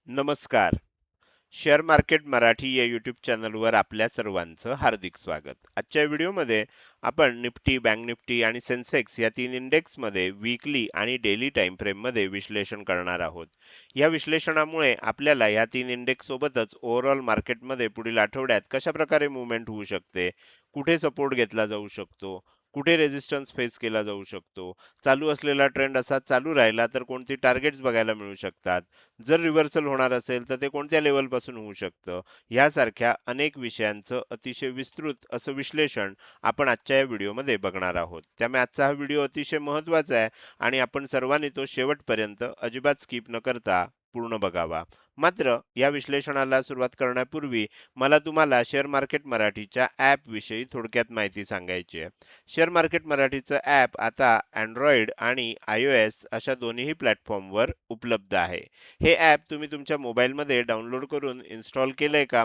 नमस्कार. Share market Marathi या YouTube चॅनलवर आपल्या सर्वांचं हार्दिक स्वागत. आजच्या व्हिडिओमध्ये आपण निफ्टी, बँक निफ्टी आणि सेन्सेक्स या तीन इंडेक्समध्ये वीकली आणि डेली टाइम फ्रेममध्ये विश्लेषण करणार आहोत. या विश्लेषणामुळे आपल्याला या तीन इंडेक्स सोबतच ओव्हरऑल मार्केटमध्ये पुढील आठवड्यात कशा प्रकारे मूव्हमेंट होऊ शकते, कुठे सपोर्ट घेतला जाऊ शकतो, कुठे रेझिस्टन्स फेस केला जाऊ शकतो, चालू असलेला ट्रेंड असा चालू राहिला तर कोणती टार्गेट्स बघायला मिळू शकतात, जर रिव्हर्सल होणार असेल तर ते कोणत्या लेवलपासून होऊ शकतं, यासारख्या अनेक विषयांचं अतिशय विस्तृत असं विश्लेषण आपण आजच्या या व्हिडिओमध्ये बघणार आहोत. त्यामुळे आजचा हा व्हिडिओ अतिशय महत्त्वाचा आहे आणि आपण सर्वांनी तो शेवटपर्यंत अजिबात स्किप न करता पूर्ण बघावा. मात्र या विश्लेषणाला सुरुवात करण्यापूर्वी मला तुम्हाला शेअर मार्केट मराठीच्या ॲप विषयी थोडक्यात माहिती सांगायची आहे. शेअर मार्केट मराठीचं ॲप आता Android आणि iOS अशा दोन्ही प्लॅटफॉर्मवर उपलब्ध आहे. हे ॲप तुम्ही तुमच्या मोबाईलमध्ये डाउनलोड करून इन्स्टॉल केलंय का?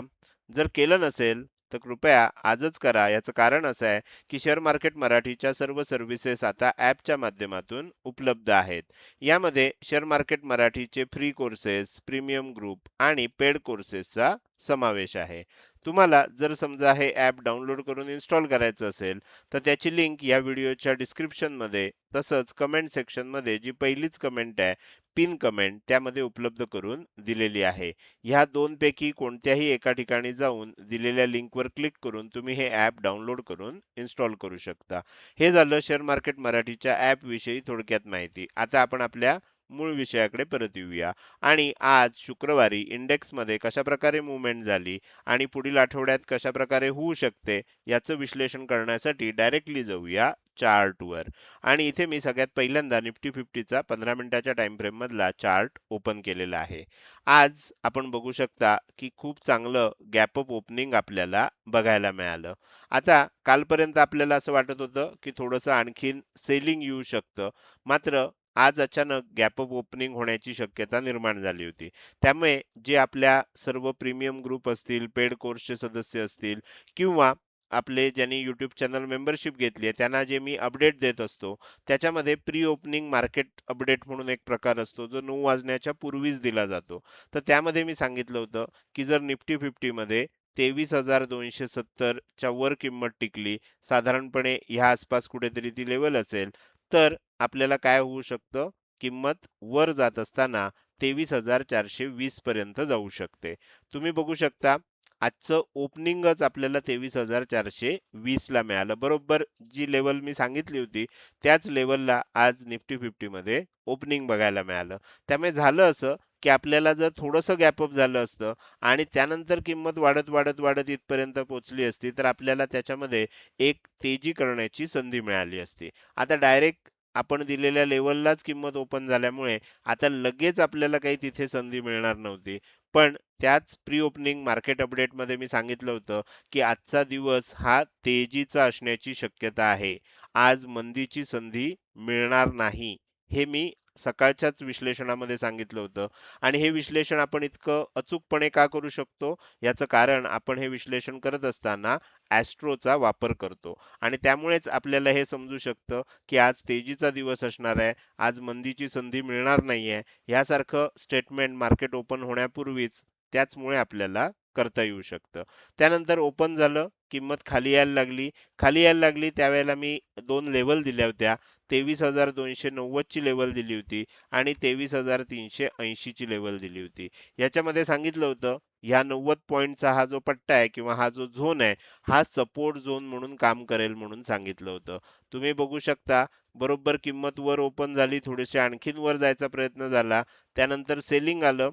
जर केलं नसेल तर कृपया आजच करा. याचं कारण असं आहे की शेअर मार्केट मराठीच्या सर्व सर्व्हिसेस आता ॲपच्या माध्यमातून उपलब्ध आहेत. यामध्ये शेअर मार्केट मराठीचे फ्री कोर्सेस, प्रीमियम ग्रुप आणि पेड कोर्सेसचा समावेश आहे. तुम्हाला जर समजा हे ॲप डाउनलोड करून इन्स्टॉल करायचं असेल तर त्याची लिंक या व्हिडिओच्या डिस्क्रिप्शनमध्ये तसंच कमेंट सेक्शनमध्ये जी पहिलीच कमेंट आहे, पिन कमेंट, त्यामध्ये उपलब्ध करून दिलेली आहे. ह्या दोनपैकी कोणत्याही एका ठिकाणी जाऊन दिलेल्या लिंकवर क्लिक करून तुम्ही हे ॲप डाउनलोड करून इन्स्टॉल करू शकता. हे झालं शेअर मार्केट मराठीच्या ॲप विषयी थोडक्यात माहिती. आता आपण आपल्या मूळ विषयाकडे परत येऊया आणि आज शुक्रवारी इंडेक्समध्ये कशाप्रकारे मूव्हमेंट झाली आणि पुढील आठवड्यात कशाप्रकारे होऊ शकते याचं विश्लेषण करण्यासाठी डायरेक्टली जाऊया चार्टवर. आणि इथे मी सगळ्यात पहिल्यांदा निफ्टी 50चा 15 मिनिटाच्या टाइम फ्रेम मधला चार्ट ओपन केलेला आहे. आज आपण बघू शकता की खूप चांगलं गॅप अप ओपनिंग आपल्याला बघायला मिळालं. आता कालपर्यंत आपल्याला असं वाटत होतं की थोडंसं आणखीन सेलिंग येऊ शकतं. मात्र आज अचानक गॅप अप ओपनिंग होण्याची शक्यता निर्माण झाली होती. त्यामुळे जे आपल्या सर्व प्रीमियम ग्रुप असतील, पेड कोर्सचे सदस्य असतील किंवा आपले ज्यांनी YouTube चॅनल मेंबरशिप घेतली आहे त्यांना जे मी अपडेट देत असतो, त्याच्यामध्ये प्री ओपनिंग मार्केट अपडेट म्हणून एक प्रकार असतो जो 9 वाजण्याच्या पूर्वीच दिला जातो. तर त्यामध्ये मी सांगितलं होतं की जर निफ्टी 50 मध्ये 23,270 च्या वर किंमत टिकली, साधारणपणे ह्या आसपास कुठेतरी ती लेवल असेल, तर आपल्याला काय होऊ शकतं, किंमत वर जात असताना 23,420 पर्यंत जाऊ शकते. तुम्ही बघू शकता आजचं ओपनिंगच आपल्याला 23,420 ला मिळालं. बरोबर जी लेवल मी सांगितली होती त्याच लेवलला आज निफ्टी 50 मध्ये ओपनिंग बघायला मिळालं. त्यामुळे झालं असं की आपल्याला जर थोडंसं गॅप अप झालं असतं आणि त्यानंतर किंमत वाढत वाढत वाढत इथपर्यंत पोहोचली असती तर आपल्याला त्याच्यामध्ये एक तेजी करण्याची संधी मिळाली असती. आता डायरेक्ट आपण दिलेल्या लेवललाच किंमत ओपन झाल्यामुळे आता लगेच आपल्याला काही तिथे संधी मिळणार नव्हती. पण त्याच प्री ओपनिंग मार्केट अपडेटमध्ये मी सांगितलं होतं की आजचा दिवस हा तेजीचा असण्याची शक्यता आहे. आज मंदीची संधी मिळणार नाही. हे मी सकाळच्याच विश्लेषणामध्ये सांगितलं होतं आणि हे विश्लेषण आपण इतकं अचूकपणे का करू शकतो? याचं कारण आपण हे विश्लेषण करत असताना ॲस्ट्रोचा वापर करतो आणि त्यामुळेच आपल्याला हे समजू शकतं की आज तेजीचा दिवस असणार आहे, आज मंदीची संधी मिळणार नाहीये. यासारखं स्टेटमेंट मार्केट ओपन होण्यापूर्वीच त्याचमुळे आपल्याला करता येऊ शकतं. त्यानंतर ओपन झालं, किंमत खाली यायला लागली. खाली यायला लागली त्यावेळेला मी 2 लेव्हल दिल्या होत्या. 23,290 ची लेव्हल दिली होती आणि 23,380 ची लेव्हल दिली होती. याच्यामध्ये सांगितलं होतं ह्या 90 पॉइंटचा हा जो पट्टा आहे किंवा हा जो झोन आहे, हा सपोर्ट झोन म्हणून काम करेल म्हणून सांगितलं होतं. तुम्ही बघू शकता बरोबर किंमत वर ओपन झाली, थोडेसे आणखीन वर जायचा प्रयत्न झाला. त्यानंतर सेलिंग आलं.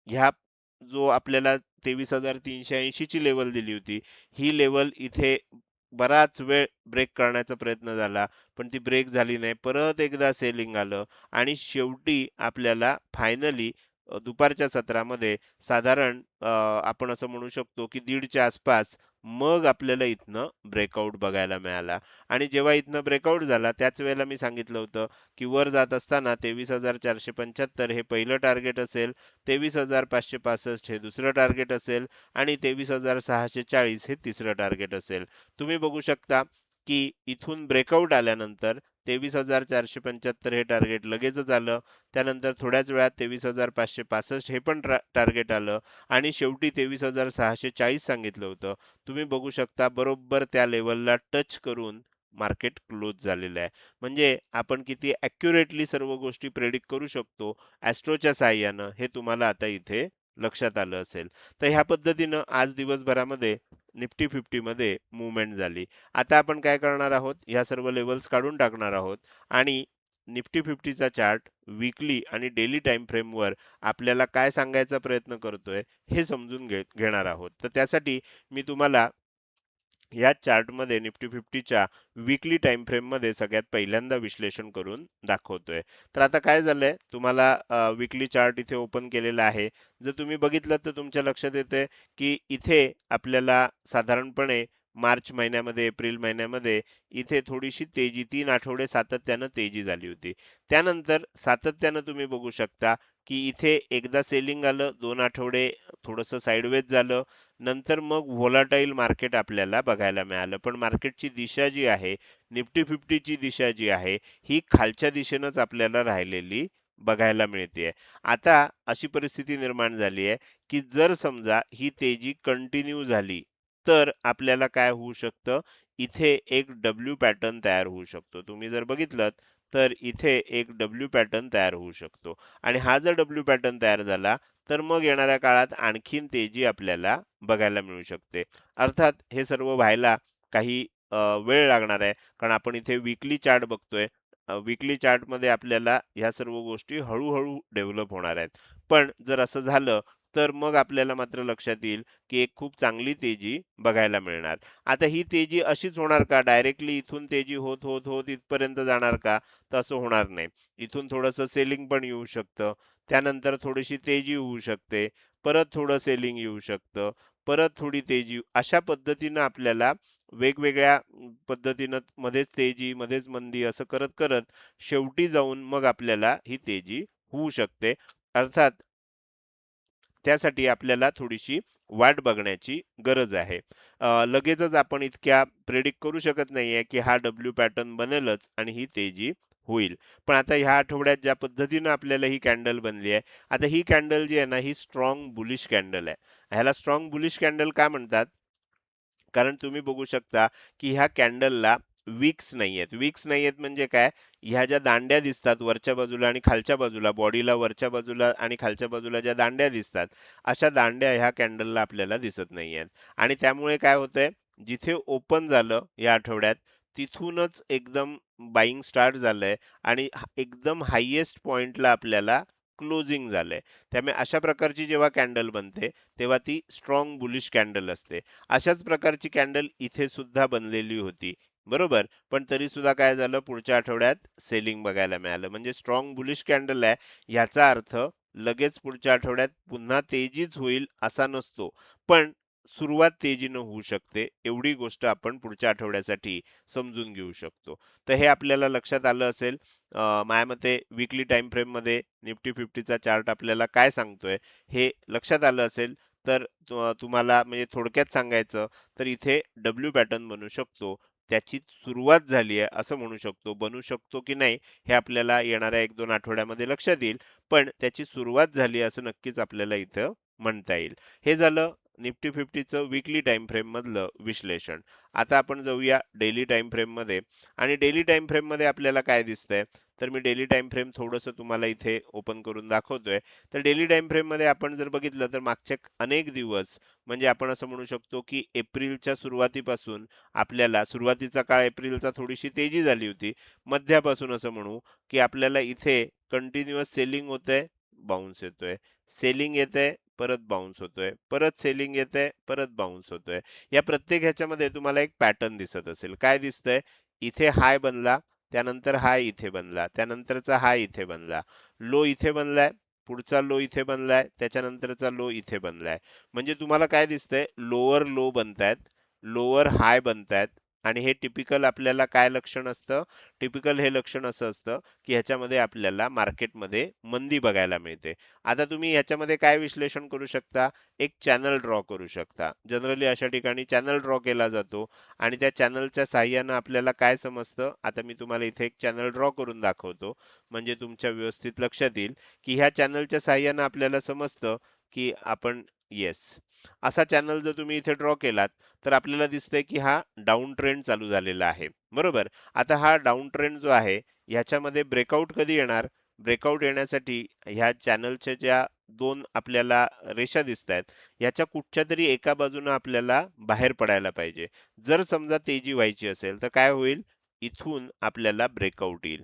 ह्या जो आपल्याला 23,380 ची लेवल दिली होती, ही लेवल इथे बराच वेळ ब्रेक करण्याचा प्रयत्न झाला, पण ती ब्रेक झाली नाही. परत एकदा सेलिंग आलं आणि शेवटी आपल्याला फायनली दुपारच्या सत्रामध्ये साधारण आपण असं म्हणू शकतो की 1:30च्या आसपास मग आपल्याला इथनं ब्रेकआउट बघायला मिळाला आणि जेव्हा इथनं ब्रेकआउट झाला त्याच वेळेला मी सांगितलं होतं की वर जात असताना 23,475 हे पहिलं टार्गेट असेल, 23,565 हे दुसरं टार्गेट असेल आणि 23,640 हे तिसरं टार्गेट असेल. तुम्ही बघू शकता की इथून ब्रेकआउट आल्यानंतर 23,475 हे टार्गेट लगेचच आलं. त्यानंतर थोड्याच वेळात 23,565 हे पण टार्गेट आलं आणि शेवटी 23,640 सांगितलं होतं. तुम्ही बघू शकता बरोबर त्या लेवलला टच करून मार्केट क्लोज झालेलं आहे. म्हणजे आपण किती ॲक्युरेटली सर्व गोष्टी प्रेडिक्ट करू शकतो ॲस्ट्रोच्या साहाय्यानं, हे तुम्हाला आता इथे लक्षात आलं असेल. तर ह्या पद्धतीनं आज दिवसभरामध्ये निफ्टी 50 मध्ये मूव्हमेंट झाली. आता आपण काय करणार आहोत, ह्या सर्व लेवल्स काढून टाकणार आहोत आणि निफ्टी 50 चा चार्ट वीकली आणि डेली टाइम फ्रेमवर आपल्याला काय सांगायचा प्रयत्न करतोय हे समजून घेणार आहोत. तर त्यासाठी मी तुम्हाला या चार्टमध्ये निफ्टी 50च्या वीकली टाइम फ्रेम मध्ये सगळ्यात पहिल्यांदा विश्लेषण करून दाखवतोय. तर आता काय झालंय, तुम्हाला वीकली चार्ट इथे ओपन केलेला आहे. जर तुम्ही बघितलं तर तुमच्या लक्षात येते की इथे आपल्याला साधारणपणे मार्च महिन्यामध्ये, एप्रिल महिन्यामध्ये इथे थोडीशी तेजी, 3 आठवडे सातत्यानं तेजी झाली होती. त्यानंतर सातत्यानं तुम्ही बघू शकता की इथे एकदा सेलिंग आलं, 2 आठवडे थोडंसं साइडवेज झालं, नंतर मग व्होलाटाईल मार्केट आपल्याला बघायला मिळालं. पण मार्केटची दिशा जी आहे, निफ्टी 50ची दिशा जी आहे, ही खालच्या दिशेनंच आपल्याला राहिलेली बघायला मिळते. आता अशी परिस्थिती निर्माण झाली आहे, की जर समजा ही तेजी कंटिन्यू झाली, तर आपल्याला काय होऊ शकतं, इथे एक डब्ल्यू पॅटर्न तयार होऊ शकतो. तुम्ही जर बघितलं तर इथे एक डब्ल्यू पॅटर्न तयार होऊ शकतो आणि हा जर डब्ल्यू पॅटर्न तयार झाला, तर मग येणाऱ्या काळात आणखीन तेजी आपल्याला बघायला मिळू शकते. अर्थात हे सर्व व्हायला काही वेळ लागणार आहे, कारण आपण इथे वीकली चार्ट बघतोय. वीकली चार्टमध्ये आपल्याला ह्या सर्व गोष्टी हळूहळू डेव्हलप होणार आहेत. पण जर असं झालं, तर मग आपल्याला मात्र लक्षात येईल की एक खूप चांगली तेजी बघायला मिळणार. आता ही तेजी अशीच होणार का? डायरेक्टली इथून तेजी होत होत होत इथपर्यंत जाणार का? तर असं होणार नाही. इथून थोडंसं सेलिंग पण येऊ शकतं. त्यानंतर थोडीशी तेजी होऊ शकते. परत थोडं सेलिंग येऊ शकतं. परत थोडी तेजी, अशा पद्धतीनं आपल्याला वेगवेगळ्या पद्धतीनं मध्येच तेजी, मध्येच मंदी असं करत करत शेवटी जाऊन मग आपल्याला ही तेजी होऊ शकते. अर्थात त्यासाठी आपल्याला थोडीशी वाट बघण्याची गरज आहे. लगेचच आपण इतक्या प्रेडिक्ट करू शकत नाहीये, की हा डब्ल्यू पॅटर्न बनेलच आणि ही तेजी होईल. पण आता ह्या आठवड्यात ज्या पद्धतीनं आपल्याला ही कॅन्डल बनली आहे, आता ही कॅन्डल जी आहे ना, ही स्ट्रॉंग बुलिश कॅन्डल आहे. ह्याला स्ट्रॉंग बुलिश कॅन्डल का म्हणतात? कारण तुम्ही बघू शकता की ह्या कॅन्डलला विक्स नाहीयेत. विक्स नाहीयेत म्हणजे काय? ह्या ज्या दांड्या दिसतात वरच्या बाजूला आणि खालच्या बाजूला, बॉडीला वरच्या बाजूला आणि खालच्या बाजूला ज्या दांड्या दिसतात, अशा दांड्या ह्या कॅन्डलला आपल्याला दिसत नाहीयेत. आणि त्यामुळे काय होतंय, जिथे ओपन झालं या आठवड्यात, तिथूनच एकदम बाईंग स्टार्ट झालंय आणि एकदम हायेस्ट पॉइंटला आपल्याला क्लोजिंग झालंय. त्यामुळे अशा प्रकारची जेव्हा कॅन्डल बनते, तेव्हा ती स्ट्रॉंग बुलिश कॅन्डल असते. अशाच प्रकारची कॅन्डल इथे सुद्धा बनलेली होती. बरोबर? पण तरी सुद्धा काय झालं, पुढच्या आठवड्यात सेलिंग बघायला मिळालं. म्हणजे स्ट्रॉंग बुलिश कॅन्डल आहे, याचा अर्थ लगेच पुढच्या आठवड्यात पुन्हा तेजीच होईल असा नसतो. पण सुरुवात तेजीनं होऊ शकते. एवढी गोष्ट आपण पुढच्या आठवड्यासाठी समजून घेऊ शकतो. तर हे आपल्याला लक्षात आलं असेल. माझ्या मते वीकली टाइम फ्रेम मध्ये निफ्टी 50चा चार्ट आपल्याला काय सांगतोय हे लक्षात आलं असेल. तर तुम्हाला म्हणजे थोडक्यात सांगायचं, तर इथे डब्ल्यू पॅटर्न बनू शकतो. त्याची सुरुवात झाली आहे असं म्हणू शकतो. बनू शकतो की नाही हे आपल्याला येणाऱ्या 1-2 आठवड्यामध्ये लक्षात येईल. पण त्याची सुरुवात झाली असं नक्कीच आपल्याला इथं म्हणता येईल. हे झालं निफ्टी 50चं वीकली टाइम फ्रेम मधलं विश्लेषण. आता आपण जाऊया डेली टाइम फ्रेम मध्ये. आणि डेली टाइम फ्रेम मध्ये आपल्याला काय दिसतंय, तर मी डेली टाइम फ्रेम थोडंसं तुम्हाला इथे ओपन करून दाखवतोय. तर डेली टाइम फ्रेम मध्ये आपण जर बघितलं तर मागचे अनेक दिवस, म्हणजे आपण असं म्हणू शकतो की एप्रिलच्या सुरुवातीपासून आपल्याला, सुरुवातीचा काळ एप्रिलचा थोडीशी तेजी झाली होती. मध्यापासून असं म्हणू की आपल्याला इथे कंटिन्युअस सेलिंग होतंय, बाउन्स येतोय. सेलिंग येतंय, परत बाउन्स होतोय. परत सेलिंग येतंय, परत बाउन्स होतोय. या प्रत्येक ह्याच्यामध्ये तुम्हाला एक पॅटर्न दिसत असेल. काय दिसतंय? इथे हाय बनला, त्यानंतर हाय इथे बनला, त्यानंतरचा हाय इथे बनला, लो इथे बनलाय, पुढचा लो इथे बनलाय, त्याच्यानंतरचा लो इथे बनलाय. म्हणजे तुम्हाला काय दिसतंय? लोअर लो बनतायत, लोअर हाय बनतायत, आणि हे टिपिकल आपल्याला काय लक्षण असतं? टिपिकल हे लक्षण असं असतं की ह्याच्यामध्ये आपल्याला मार्केटमध्ये मंदी बघायला मिळते. आता तुम्ही ह्याच्यामध्ये काय विश्लेषण करू शकता? एक चॅनल ड्रॉ करू शकता. जनरली अशा ठिकाणी चॅनल ड्रॉ केला जातो आणि त्या चॅनलच्या साहाय्यानं आपल्याला काय समजतं? आता मी तुम्हाला इथे एक चॅनल ड्रॉ करून दाखवतो, म्हणजे तुमच्या व्यवस्थित लक्षात येईल की ह्या चॅनलच्या साहाय्यानं आपल्याला समजतं की आपण येस, असा चॅनल जर तुम्ही इथे ड्रॉ केलात तर आपल्याला दिसतंय की हा डाऊन ट्रेंड चालू झालेला आहे. बरोबर. आता हा डाऊन ट्रेंड जो आहे ह्याच्यामध्ये ब्रेकआउट कधी येणार? ब्रेकआउट येण्यासाठी ह्या चॅनलच्या ज्या दोन आपल्याला रेषा दिसत आहेत ह्याच्या कुठच्या तरी एका बाजूने आपल्याला बाहेर पडायला पाहिजे. जर समजा तेजी व्हायची असेल तर काय होईल? इथून आपल्याला ब्रेकआउट येईल.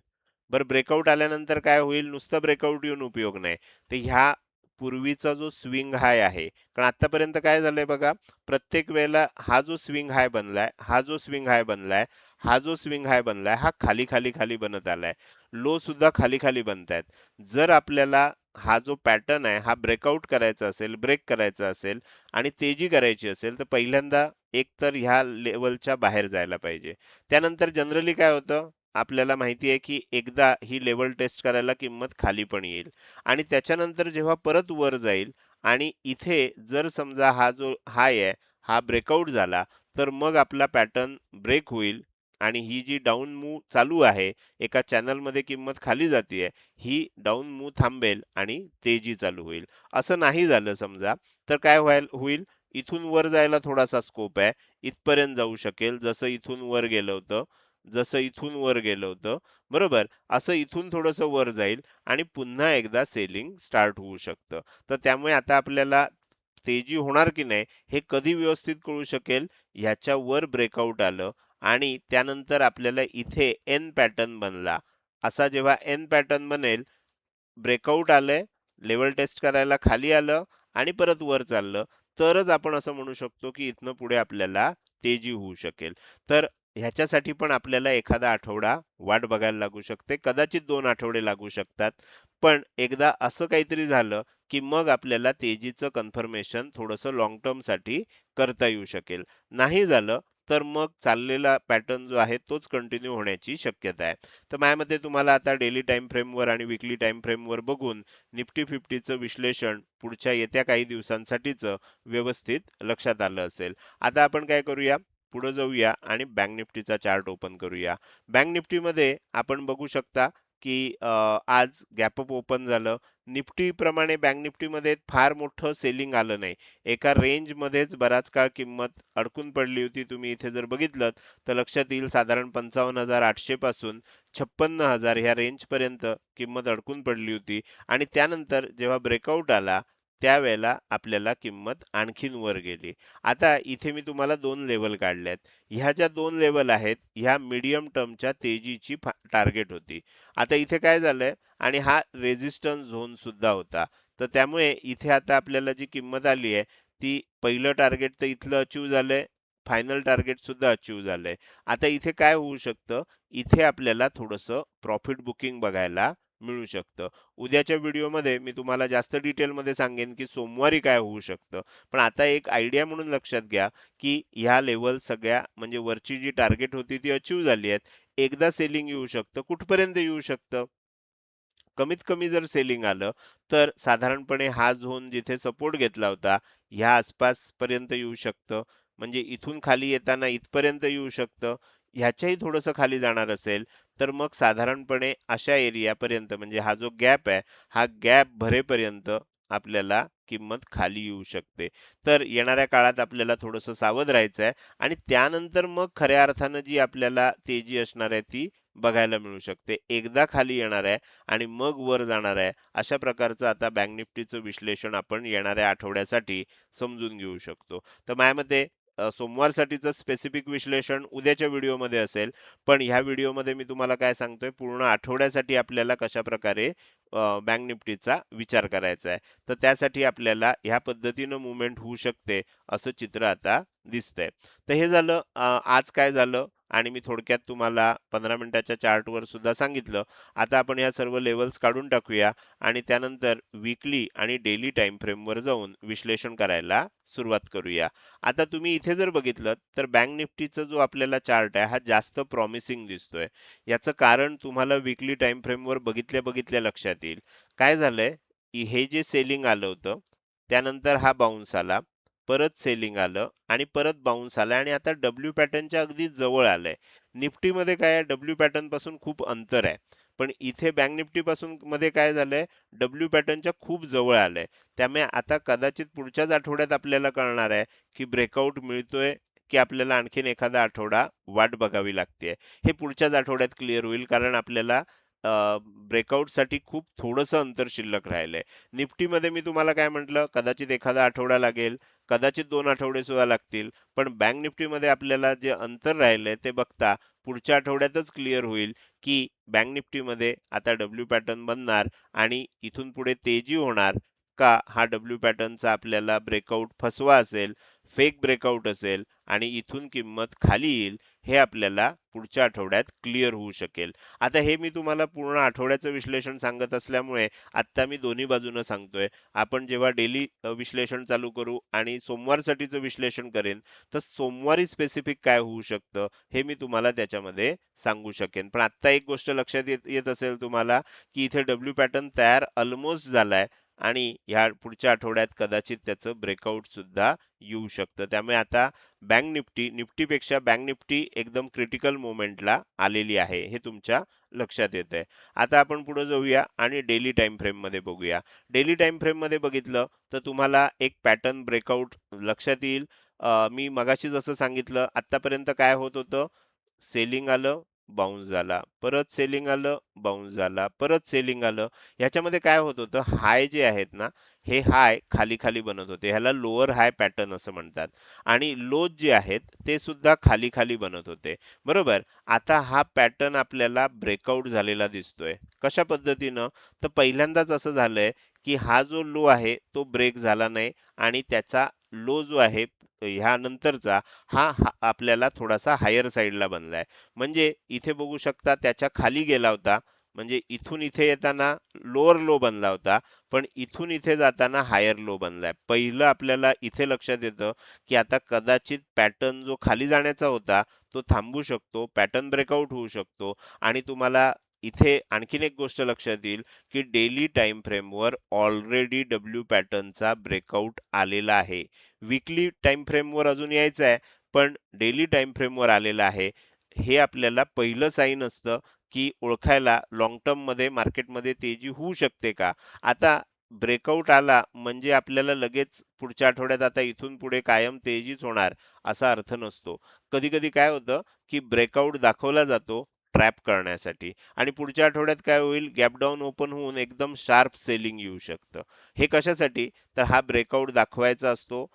बरं, ब्रेकआउट आल्यानंतर काय होईल? नुसतं ब्रेकआउट येऊन उपयोग नाही. तर ह्या पूर्वीचा जो स्विंग हाय आहे, कारण आतापर्यंत काय झालंय बघा, प्रत्येक वेळेला हा जो स्विंग हाय बनलाय, हा जो स्विंग हाय बनलाय, हा जो स्विंग हाय बनलाय, हा खाली खाली खाली बनत आलाय. लो सुद्धा खाली खाली बनतायत. जर आपल्याला हा जो पॅटर्न आहे हा ब्रेकआउट करायचा असेल, ब्रेक करायचा असेल आणि तेजी करायची असेल, तर पहिल्यांदा एक तर ह्या लेवलच्या बाहेर जायला पाहिजे. त्यानंतर जनरली काय होतं, आपल्याला माहिती आहे की एकदा ही लेवल टेस्ट करायला किंमत खाली पण येईल आणि त्याच्यानंतर जेव्हा परत वर जाईल आणि इथे जर समजा हा जो हाय आहे हा ब्रेकआउट झाला, तर मग आपला पॅटर्न ब्रेक होईल आणि ही जी डाऊन मूव चालू आहे, एका चॅनलमध्ये किंमत खाली जातीये, ही डाऊन मूव थांबेल आणि तेजी चालू होईल. असं नाही झालं समजा, तर काय होईल? इथून वर जायला थोडासा स्कोप आहे. इथपर्यंत जाऊ शकेल, जसं इथून वर गेलं होतं, जसं इथून वर गेलं होतं. बरोबर. असं इथून थोडंसं वर जाईल आणि पुन्हा एकदा सेलिंग स्टार्ट होऊ शकतं. तर त्यामुळे आता आपल्याला तेजी होणार की नाही हे कधी व्यवस्थित कळू शकेल? ह्याच्यावर ब्रेकआउट आलं आणि त्यानंतर आपल्याला इथे एन पॅटर्न बनला. असा जेव्हा एन पॅटर्न बनेल, ब्रेकआउट आलंय, लेवल टेस्ट करायला खाली आलं आणि परत वर चाललं, तरच आपण असं म्हणू शकतो की इथनं पुढे आपल्याला तेजी होऊ शकेल. तर ह्याच्यासाठी पण आपल्याला एखादा आठवडा वाट बघायला लागू शकते. कदाचित 2 आठवडे लागू शकतात. पण एकदा असं काहीतरी झालं, की मग आपल्याला तेजीचं कन्फर्मेशन थोडंसं लाँग टर्मसाठी करता येऊ शकेल. नाही झालं, तर मग चाललेला पॅटर्न जो आहे तोच कंटिन्यू होण्याची शक्यता आहे. तर माझ्या मते तुम्हाला आता डेली टाइम फ्रेमवर आणि वीकली टाइम फ्रेमवर बघून निफ्टी 50चं विश्लेषण पुढच्या येत्या काही दिवसांसाठीचं व्यवस्थित लक्षात आलं असेल. आता आपण काय करूया? पुढे जाऊया आणि बँक निफ्टीचा चार्ट ओपन करूया. बँक निफ्टीमध्ये आपण बघू शकता की आज गॅप अप ओपन झालं. निफ्टी प्रमाणे बँक निफ्टीमध्ये फार मोठं सेलिंग आलं नाही. एका रेंजमध्येच बराच काळ किंमत अडकून पडली होती. तुम्ही इथे जर बघितलं तर लक्षात येईल साधारण 55,800 पासून 56,000 ह्या रेंजपर्यंत किंमत अडकून पडली होती आणि त्यानंतर जेव्हा ब्रेकआउट आला त्यावेळेला आपल्याला किंमत आणखीन वर गेली. आता इथे मी तुम्हाला 2 लेव्हल काढल्यात. ह्या ज्या 2 लेव्हल आहेत, ह्या मीडियम टर्मच्या तेजीची टार्गेट होती. आता इथे काय झालंय आणि हा रेझिस्टन्स झोन सुद्धा होता. तर त्यामुळे इथे आता आपल्याला जी किंमत आली आहे, ती पहिलं टार्गेट तर इथलं अचीव्ह झालंय, फायनल टार्गेट सुद्धा अचीव्ह झालंय. आता इथे काय होऊ शकतं, इथे आपल्याला थोडंसं प्रॉफिट बुकिंग बघायला मिळू शकतं. उद्याच्या व्हिडिओमध्ये मी तुम्हाला जास्त डिटेलमध्ये सांगेन की सोमवारी काय होऊ शकतं. पण आता एक आयडिया म्हणून लक्षात घ्या, की ह्या लेव्हल सगळ्या म्हणजे वरची जी टार्गेट होती ती अचीव्ह झाली आहेत. एकदा सेलिंग येऊ शकतं. कुठपर्यंत येऊ शकतं? कमीत कमी जर सेलिंग आलं, तर साधारणपणे हा झोन जिथे सपोर्ट घेतला होता, ह्या आसपास पर्यंत येऊ शकतं. म्हणजे इथून खाली येताना इथपर्यंत येऊ शकतं. ह्याच्याही थोडंसं खाली जाणार असेल, तर मग साधारणपणे अशा एरियापर्यंत म्हणजे हा जो गॅप आहे, हा गॅप भरेपर्यंत आपल्याला किंमत खाली येऊ शकते. तर येणाऱ्या काळात आपल्याला थोडंसं सावध राहायचं आहे आणि त्यानंतर मग खऱ्या अर्थानं जी आपल्याला तेजी असणार आहे, ती बघायला मिळू शकते. एकदा खाली येणार आहे आणि मग वर जाणार आहे. अशा प्रकारचं आता बँक निफ्टीचं विश्लेषण आपण येणाऱ्या आठवड्यासाठी समजून घेऊ शकतो. तर माझ्या मते सोमवारसाठीचं स्पेसिफिक विश्लेषण उद्याच्या व्हिडिओमध्ये असेल. पण ह्या व्हिडिओमध्ये मी तुम्हाला काय सांगतोय, पूर्ण आठवड्यासाठी आपल्याला कशाप्रकारे बँक निफ्टीचा विचार करायचा आहे. तर त्यासाठी आपल्याला ह्या पद्धतीनं मूव्हमेंट होऊ शकते, असं चित्र आता दिसतंय. तर हे झालं आज काय झालं आणि मी थोडक्यात तुम्हाला 15 मिनिटाच्या चार्टवर सुद्धा सांगितलं. आता आपण या सर्व लेवल्स काढून टाकूया आणि त्यानंतर वीकली आणि डेली टाइम फ्रेमवर जाऊन विश्लेषण करायला सुरुवात करूया. आता तुम्ही इथे जर बघितलं तर बँक निफ्टीचा जो आपल्याला चार्ट आहे हा जास्त प्रॉमिसिंग दिसतोय. याचं कारण तुम्हाला वीकली टाइम फ्रेमवर बघितल्या बघितल्या लक्षात येईल. काय झालंय हे जे सेलिंग आलं होतं त्यानंतर हा बाउन्स आला, परत सेलिंग आलं आणि परत बाउन्स आला आणि आता डब्ल्यू पॅटर्नच्या अगदी जवळ आलंय. निफ्टीमध्ये काय आहे, डब्ल्यू पॅटर्न पासून खूप अंतर आहे. पण इथे बँक निफ्टी पासून मध्ये काय झालंय, डब्ल्यू पॅटर्नच्या खूप जवळ आलंय. त्यामुळे आता कदाचित पुढच्याच आठवड्यात आपल्याला कळणार आहे की ब्रेकआउट मिळतोय की आपल्याला आणखीन एखादा आठवडा वाट बघावी लागते. हे पुढच्याच आठवड्यात क्लिअर होईल, कारण आपल्याला ब्रेकआउटसाठी खूप थोडंसं अंतर शिल्लक राहिलंय. निफ्टीमध्ये मी तुम्हाला काय म्हटलं, कदाचित एखादा आठवडा लागेल, कदाचित 2 आठवडे सुद्धा लागतील. पण बँक निफ्टीमध्ये आपल्याला जे अंतर राहिलंय ते बघता पुढच्या आठवड्यातच क्लिअर होईल की बँक निफ्टीमध्ये आता डब्ल्यू पॅटर्न बनणार आणि इथून पुढे तेजी होणार का, हा डब्ल्यू पॅटर्नचा आपल्याला ब्रेकआउट फसवा असेल, फेक ब्रेकआउट असेल आणि इथून किंमत खाली येईल. हे आपल्याला पुढच्या आठवड्यात क्लिअर होऊ शकेल. आता हे मी तुम्हाला पूर्ण आठवड्याचं विश्लेषण सांगत असल्यामुळे आत्ता मी दोन्ही बाजूनं सांगतोय. आपण जेव्हा डेली विश्लेषण चालू करू आणि सोमवारसाठीचं विश्लेषण करेन, तर सोमवारी स्पेसिफिक काय होऊ शकतं हे मी तुम्हाला त्याच्यामध्ये सांगू शकेन. पण आत्ता एक गोष्ट लक्षात येत येत असेल तुम्हाला की इथे डब्ल्यू पॅटर्न तयार ऑलमोस्ट झालाय आणि ह्या पुढच्या आठवड्यात कदाचित त्याचं ब्रेकआउट सुद्धा येऊ शकतं. त्यामुळे आता निफ्टीपेक्षा बँक निफ्टी एकदम क्रिटिकल मोमेंटला आलेली आहे, हे तुमच्या लक्षात येत आहे. आता आपण पुढे जाऊया आणि डेली टाइम फ्रेम मध्ये बघूया. डेली टाइम फ्रेम मध्ये बघितलं तर तुम्हाला एक पॅटर्न ब्रेकआउट लक्षात येईल. मी मगाशी जसं सांगितलं, आतापर्यंत काय होत होतं, सेलिंग आलं, बाउन्स झाला, परत सेलिंग आलं, बाउन्स झाला, परत सेलिंग आलं. ह्याच्यामध्ये काय होत होतं, हाय जे आहेत ना, हे हाय खाली खाली बनत होते. ह्याला लोअर हाय पॅटर्न असं म्हणतात. आणि लोज जे आहेत ते सुद्धा खाली खाली बनत होते. बरोबर. आता हा पॅटर्न आपल्याला ब्रेकआउट झालेला दिसतोय. कशा पद्धतीनं, तर पहिल्यांदाच असं झालंय की हा जो लो आहे तो ब्रेक झाला नाही आणि त्याचा लो जो आहे ह्या नंतरचा आपल्याला थोडासा हायर साईडला बनलाय. म्हणजे इथे बघू शकता त्याच्या खाली गेला होता, म्हणजे इथून इथे येताना लोअर लो बनला होता, पण इथून इथे जाताना हायर लो बनलाय. पहिलं आपल्याला इथे लक्षात येतं की आता कदाचित पॅटर्न जो खाली जाण्याचा होता तो थांबू शकतो, पॅटर्न ब्रेकआउट होऊ शकतो. आणि तुम्हाला इथे आणखीन एक गोष्ट लक्षात येईल की डेली टाइम फ्रेमवर ऑलरेडी डब्ल्यू पॅटर्नचा ब्रेकआउट आलेला आहे. वीकली टाइम फ्रेमवर अजून यायचं आहे, पण डेली टाइम फ्रेमवर आलेला आहे. हे आपल्याला पहिलं साईन असतं की ओळखायला लॉंग टर्म मध्ये मार्केटमध्ये तेजी होऊ शकते का. आता ब्रेकआउट आला म्हणजे आपल्याला लगेच पुढच्या आठवड्यात आता इथून पुढे कायम तेजीच होणार असा अर्थ नसतो. कधी कधी काय होतं की ब्रेकआउट दाखवला जातो ट्रॅप करण्यासाठी आणि पुढच्या आठवड्यात काय होईल, गॅप डाऊन ओपन होऊन एकदम शार्प सेलिंग येऊ शकतं. हे कशासाठी, तर हा ब्रेकआउट दाखवायचा असतो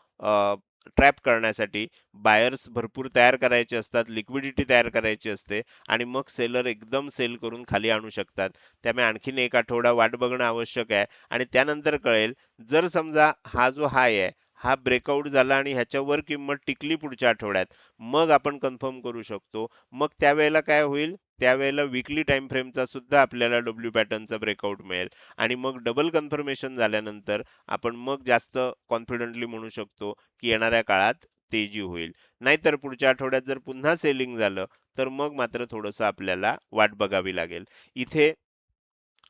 ट्रॅप करण्यासाठी. बायर्स भरपूर तयार करायचे असतात, लिक्विडिटी तयार करायची असते आणि मग सेलर एकदम सेल करून खाली आणू शकतात. त्यामुळे आणखीन एक आठवडा वाट बघणं आवश्यक आहे आणि त्यानंतर कळेल. जर समजा हा जो हाय आहे हा ब्रेकआउट झाला आणि ह्याच्यावर किंमत टिकली पुढच्या आठवड्यात, मग आपण कन्फर्म करू शकतो. मग त्यावेळेला काय होईल, त्यावेळेला वीकली टाइम फ्रेमचा सुद्धा आपल्याला डब्ल्यू पॅटर्नचा ब्रेकआउट मिळेल आणि मग डबल कन्फर्मेशन झाल्यानंतर आपण मग जास्त कॉन्फिडंटली म्हणू शकतो की येणाऱ्या काळात तेजी होईल. नाहीतर पुढच्या आठवड्यात जर पुन्हा सेलिंग झालं तर मग मात्र थोडंसं आपल्याला वाट बघावी लागेल. इथे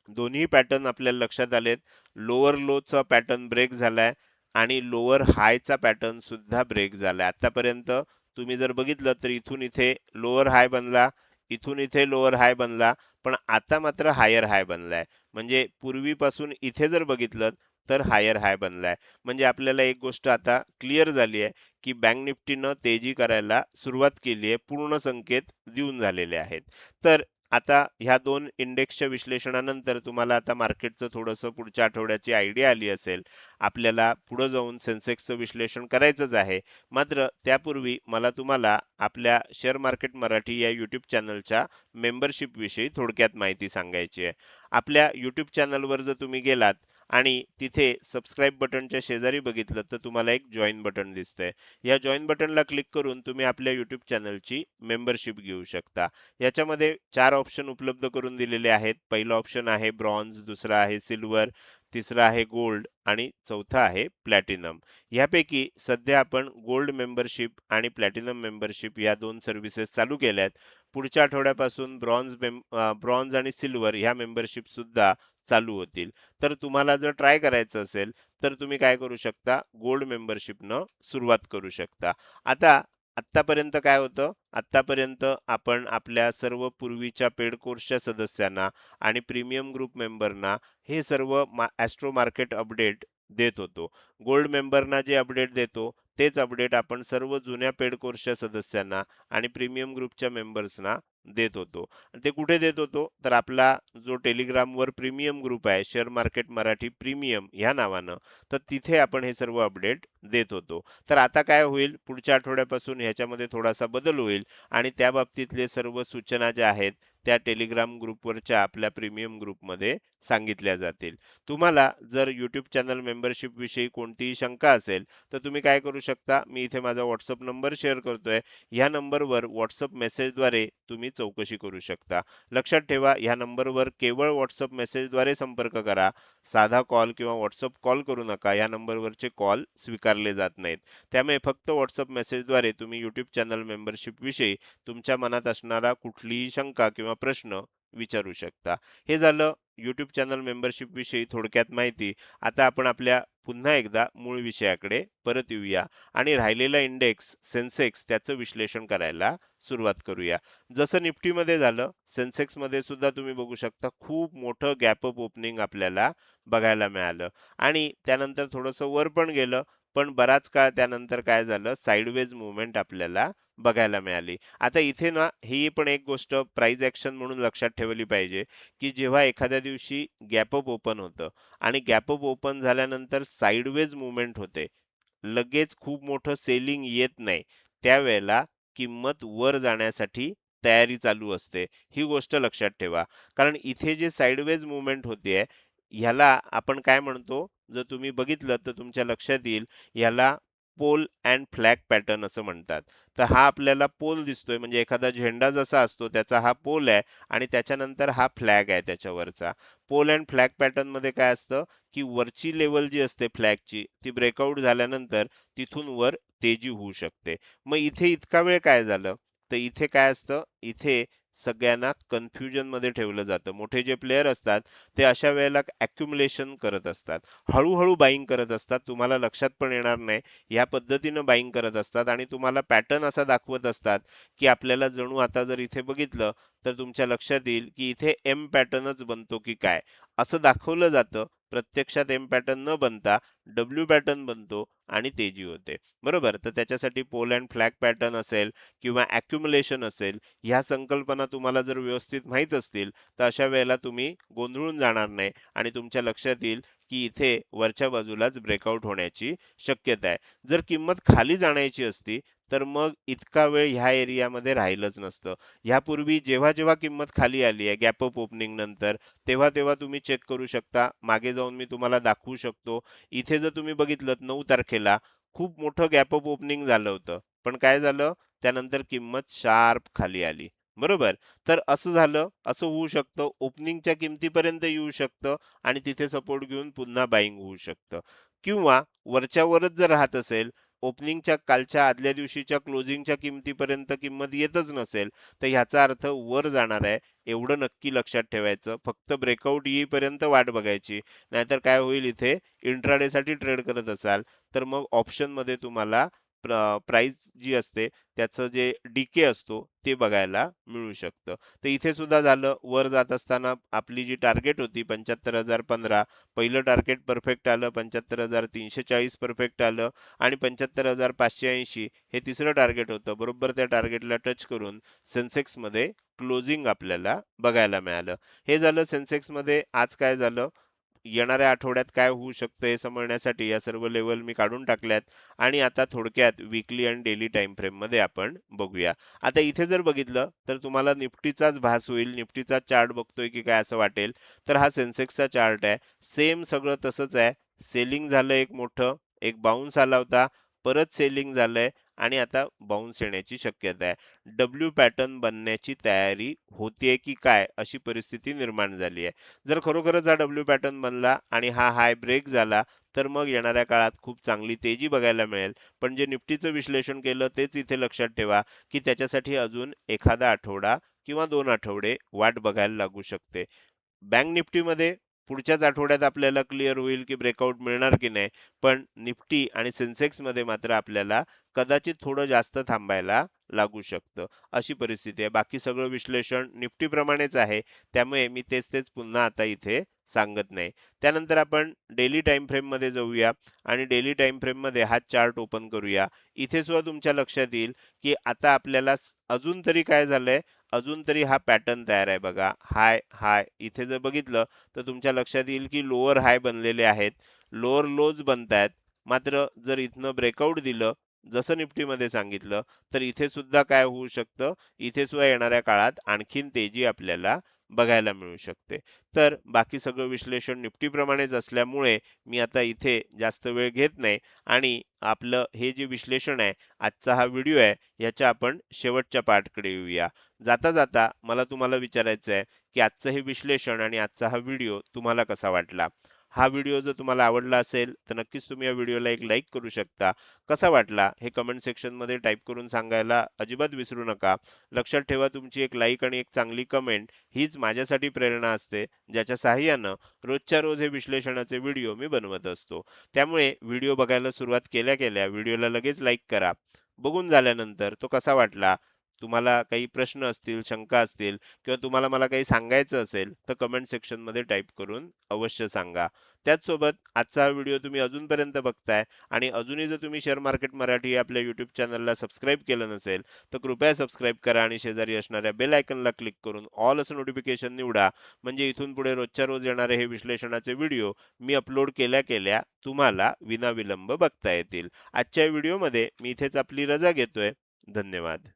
दोन्ही पॅटर्न आपल्याला लक्षात आलेत. लोअर लोचा पॅटर्न ब्रेक झालाय आणि लोअर हायचा पॅटर्न सुद्धा ब्रेक झालाय. आतापर्यंत तुम्ही जर बघितलं तर इथून इथे लोअर हाय बनला, इथून इथे लोअर हाय बनला, पण आता मात्र हायर हाय बनलाय. म्हणजे पूर्वीपासून इथे जर बघितलं तर हायर हाय बनलाय. म्हणजे आपल्याला एक गोष्ट आता क्लिअर झाली आहे की बँक निफ्टीनं तेजी करायला सुरुवात केली आहे. पूर्ण संकेत देऊन झालेले आहेत. तर आता ह्या दोन इंडेक्सच्या विश्लेषणानंतर तुम्हाला आता मार्केटचं थोडंसं पुढच्या आठवड्याची आयडिया आली असेल. आपल्याला पुढे जाऊन सेन्सेक्सचं विश्लेषण करायचंच आहे. मात्र त्यापूर्वी मला तुम्हाला आपल्या शेअर मार्केट मराठी या यूट्यूब चॅनलच्या मेंबरशिप विषयी थोडक्यात माहिती सांगायची आहे. आपल्या यूट्यूब चॅनलवर जर तुम्ही गेलात आणि तिथे सबस्क्राईब बटनच्या शेजारी बघितलं तर तुम्हाला एक जॉईन बटन दिसतंय. या जॉईन बटनला क्लिक करून तुम्ही आपल्या YouTube चॅनलची मेंबरशिप घेऊ शकता. याच्यामध्ये 4 ऑप्शन उपलब्ध करून दिलेले आहेत. पहिलं ऑप्शन आहे ब्रॉन्झ, दुसरं आहे सिल्वर, तिसरं आहे गोल्ड आणि चौथं आहे प्लॅटिनम. यापैकी सध्या आपण गोल्ड मेंबरशिप आणि प्लॅटिनम मेंबरशिप या 2 सर्व्हिसेस चालू केल्यात. पुढच्या आठवड्यापासून ब्रॉन्झ आणि सिल्वर ह्या मेंबरशिप सुद्धा चालू होतील. तर तुम्हाला जर ट्राय करायचं असेल, तर तुम्ही काय करू शकता, गोल्ड मेंबरशिपनं सुरुवात करू शकता. आता आत्तापर्यंत काय होतं? आत्तापर्यंत आपण आपल्या सर्व पूर्वीच्या पेड कोर्सच्या सदस्यांना आणि प्रीमियम ग्रुप मेंबरना हे सर्व ॲस्ट्रो मार्केट अपडेट देत होतो. गोल्ड मेंबरना जे अपडेट देतो, तेच अपडेट आपण सर्व जुन्या पेड कोर्सच्या सदस्यांना आणि प्रीमियम ग्रुपच्या मेंबर्सना देत होतो. आणि ते कुठे देत होतो? तर आपला जो टेलिग्रामवर प्रीमियम ग्रुप आहे, शेअर मार्केट मराठी प्रीमियम ह्या नावानं, तर तिथे आपण हे सर्व अपडेट देत होतो. तर आता काय होईल? पुढच्या आठवड्यापासून ह्याच्यामध्ये थोडासा बदल होईल आणि त्या बाबतीतले सर्व सूचना ज्या आहेत, त्या टेलिग्राम ग्रुपवरच्या आपल्या प्रीमियम ग्रुपमध्ये सांगितल्या जातील. तुम्हाला जर YouTube चॅनल मेंबरशिप विषयी कोणतीही शंका असेल, तर तुम्ही काय करू शकता? मी इथे माझा WhatsApp नंबर शेअर करतोय. ह्या नंबरवर WhatsApp मेसेजद्वारे तुम्ही चौकशी करू शकता. लक्षात ठेवा, ह्या नंबरवर केवळ WhatsApp मेसेजद्वारे संपर्क करा. साधा कॉल किंवा WhatsApp कॉल करू नका. या नंबरवरचे कॉल स्वीकारले जात नाहीत. त्यामुळे फक्त WhatsApp मेसेजद्वारे तुम्ही YouTube चॅनल मेंबरशिप विषयी तुमच्या मनात असणारा कुठलीही शंका किंवा प्रश्न विचारू शकता. हे झालं YouTube चॅनल मेंबरशिप विषयी थोडक्यात माहिती. आता आपण आपल्या पुन्हा एकदा मूळ विषयाकडे परत येऊया आणि राहिलेला इंडेक्स सेन्सेक्स त्याचं विश्लेषण करायला सुरुवात करूया. जसं निफ्टीमध्ये झालं, सेन्सेक्समध्ये सुद्धा तुम्ही बघू शकता खूप मोठं गॅप अप ओपनिंग आपल्याला बघायला मिळालं आणि त्यानंतर थोडंसं वर पण गेलं, पण बराच काळ त्यानंतर काय झालं, साइडवेज मूव्हमेंट आपल्याला बघायला मिळाली. आता इथे ना ही पण एक गोष्ट प्राइस ॲक्शन म्हणून लक्षात ठेवली पाहिजे, की जेव्हा एखाद्या दिवशी गॅप अप ओपन होतं आणि गॅप अप ओपन झाल्यानंतर साइडवेज मूव्हमेंट होते, लगेच खूप मोठं सेलिंग येत नाही. त्यावेळेला किंमत वर जाण्यासाठी तयारी चालू असते. ही गोष्ट लक्षात ठेवा. कारण इथे जे साइडवेज मूव्हमेंट होतीये, ह्याला आपण काय म्हणतो? जर तुम्ही बघितलं तर तुमच्या लक्षात येईल, ह्याला पोल अँड फ्लॅग पॅटर्न असं म्हणतात. तर हा आपल्याला पोल दिसतोय म्हणजे एखादा झेंडा जसा असतो त्याचा हा पोल आहे आणि त्याच्यानंतर हा फ्लॅग आहे त्याच्यावरचा. पोल अँड फ्लॅग पॅटर्नमध्ये काय असतं, की वरची लेवल जी असते फ्लॅगची ती ब्रेकआउट झाल्यानंतर तिथून वर तेजी होऊ शकते. मग इथे इतका वेळ काय झालं? तर इथे काय असतं, इथे सगळ्यांना कन्फ्युजन मध्ये ठेवलं जातं. मोठे जे प्लेयर असतात ते अशा वेळेला अॅक्युमुलेशन करत असतात. हळूहळू बाईंग करत असतात. तुम्हाला लक्षात पण येणार नाही. या पद्धतीनं बाईंग करत असतात आणि तुम्हाला पॅटर्न असा दाखवत असतात, की आपल्याला जणू आता जर इथे बघितलं तर तुमच्या लक्षात येईल, की इथे एम पॅटर्नच बनतो की काय? असं दाखवलं जातं. प्रत्यक्षात एम पॅटर्न न बनता डब्ल्यू पॅटर्न बनतो आणि तेजी होते. बरोबर? तर त्याच्यासाठी पोल अँड फ्लॅग पॅटर्न असेल किंवा अॅक्युमुलेशन असेल, ह्या संकल्पना तुम्हाला जर व्यवस्थित माहीत असतील, तर अशा वेळेला तुम्ही गोंधळून जाणार नाही आणि तुमच्या लक्षात येईल, की इथे वरच्या बाजूलाच ब्रेकआउट होण्याची शक्यता आहे. जर किंमत खाली जाण्याची असती, तर मग इतका वेळ ह्या एरियामध्ये राहिलंच नसतं. ह्यापूर्वी जेव्हा किंमत खाली आली आहे गॅप अप ओपनिंग नंतर, तेव्हा तुम्ही चेक करू शकता. मागे जाऊन मी तुम्हाला दाखवू शकतो. इथे जर तुम्ही बघितलंत 9 तारखेला खूप मोठं गॅप अप ओपनिंग झालं होतं. पण काय झालं? त्यानंतर किंमत शार्प खाली आली. बरोबर? तर असं झालं, असं होऊ शकतं. ओपनिंगच्या किमतीपर्यंत येऊ शकतं आणि तिथे सपोर्ट घेऊन पुन्हा बाईंग होऊ शकतं. किंवा वरच्या वरच जर राहत असेल, ओपनिंगच्या कालच्या आदल्या दिवशीच्या क्लोजिंगच्या किमतीपर्यंत किंमत येतच नसेल, तर ह्याचा अर्थ वर जाणार आहे एवढं नक्की लक्षात ठेवायचं. फक्त ब्रेकआउट येईपर्यंत वाट बघायची. नाहीतर काय होईल इथे इंट्राडेसाठी ट्रेड करत असाल, तर मग ऑप्शनमध्ये तुम्हाला प्राइस जी असते त्याचं जे डीके असतो ते बघायला मिळू शकतं. तर इथे सुद्धा झालं, वर जात असताना आपली जी टार्गेट होती 75,015, पहिलं टार्गेट परफेक्ट आलं, 75,340 परफेक्ट आलं आणि 75,580 हे तिसरं टार्गेट होतं. बरोबर त्या टार्गेटला टच करून सेन्सेक्समध्ये क्लोजिंग आपल्याला बघायला मिळालं. हे झालं सेन्सेक्समध्ये. आज काय झालं? येणाऱ्या आठवड्यात काय होऊ शकतं हे समजण्यासाठी या सर्व लेवल मी काढून टाकल्यात आणि आता थोडक्यात वीकली आणि डेली टाइम फ्रेम मध्ये आपण बघूया. आता इथे जर बघितलं तर तुम्हाला निफ्टीचाच भास होईल, निफ्टीचा चार्ट बघतोय की काय असं वाटेल. तर हा सेन्सेक्सचा चार्ट आहे. सेम सगळं तसंच आहे. सेलिंग झालं एक मोठं, एक बाउन्स आला होता, परत सेलिंग झालंय आणि आता बाउन्स येण्याची शक्यता आहे. डब्ल्यू पॅटर्न बनण्याची तयारी होतीये की काय अशी परिस्थिती निर्माण झाली आहे. जर खरोखरच हा डब्ल्यू पॅटर्न बनला आणि हा हाय ब्रेक झाला, तर मग येणाऱ्या काळात खूप चांगली तेजी बघायला मिळेल. पण जे निफ्टीचं विश्लेषण केलं तेच इथे लक्षात ठेवा, की त्याच्यासाठी अजून एखादा आठवडा किंवा 2 आठवडे वाट बघायला लागू शकते. बँक निफ्टीमध्ये पुढच्याच आठवड्यात आपल्याला क्लिअर होईल की ब्रेकआउट मिळणार की नाही. पण निफ्टी आणि सेन्सेक्समध्ये मात्र आपल्याला कदाचित थोडं जास्त थांबायला लागू शकतं. अशी परिस्थिती आहे. बाकी सगळं विश्लेषण निफ्टीप्रमाणेच आहे. त्यामुळे मी तेच पुन्हा आता इथे सांगत नाही. त्यानंतर आपण डेली टाइम फ्रेममध्ये जाऊया आणि डेली टाइम फ्रेममध्ये हा चार्ट ओपन करूया. इथे सुद्धा तुमच्या लक्षात येईल की आता आपल्याला अजून तरी काय झालंय, अजून तरी हा पॅटर्न तयार आहे बघा. हाय, हाय. इथे जर बघितलं तर तुमच्या लक्षात येईल की लोअर हाय बनलेले आहेत. लोअर लोज बनतायत. मात्र जर इथनं ब्रेकआउट दिलं, जसं निफ्टीमध्ये सांगितलं, तर इथे सुद्धा काय होऊ शकतं, इथे सुद्धा येणाऱ्या काळात आणखीन तेजी आपल्याला बघायला मिळू शकते. तर बाकी सगळं विश्लेषण निफ्टीप्रमाणेच असल्यामुळे मी आता इथे जास्त वेळ घेत नाही आणि आपलं हे जे विश्लेषण आहे, आजचा हा व्हिडिओ आहे, याच्या आपण शेवटच्या पार्टकडे येऊया. जाता जाता मला तुम्हाला विचारायचं आहे की आजचं हे विश्लेषण आणि आजचा हा व्हिडिओ तुम्हाला कसा वाटला. हा व्हिडिओ जर तुम्हाला आवडला असेल तर नक्कीच तुम्ही या व्हिडिओला एक लाईक करू शकता. कसा वाटला हे कमेंट सेक्शन मध्ये टाईप करून सांगायला अजिबात विसरू नका. लक्षात ठेवा, तुमची एक लाईक आणि एक चांगली कमेंट हीच माझ्यासाठी प्रेरणा असते, ज्याच्या साहाय्यानं रोजच्या रोज हे विश्लेषणाचे व्हिडिओ मी बनवत असतो. त्यामुळे व्हिडिओ बघायला सुरुवात केल्या केल्या व्हिडिओला लगेच लाईक करा. बघून झाल्यानंतर तो कसा वाटला, तुम्हाला काही प्रश्न असतील, शंका असतील किंवा तुम्हाला मला काही सांगायचं असेल, तर कमेंट सेक्शनमध्ये टाइप करून अवश्य सांगा. त्याचसोबत आजचा हा व्हिडिओ तुम्ही अजूनपर्यंत बघताय आणि अजूनही जर तुम्ही शेअर मार्केट मराठी या आपल्या यूट्यूब चॅनलला सबस्क्राईब केलं नसेल, तर कृपया सबस्क्राईब करा आणि शेजारी असणाऱ्या बेल आयकॉनला क्लिक करून ऑल असं नोटिफिकेशन निवडा. म्हणजे इथून पुढे रोजच्या रोज येणारे हे विश्लेषणाचे व्हिडिओ मी अपलोड केल्या केल्या तुम्हाला विनाविलंब बघता येतील. आजच्या व्हिडिओमध्ये मी इथेच आपली रजा घेतोय. धन्यवाद.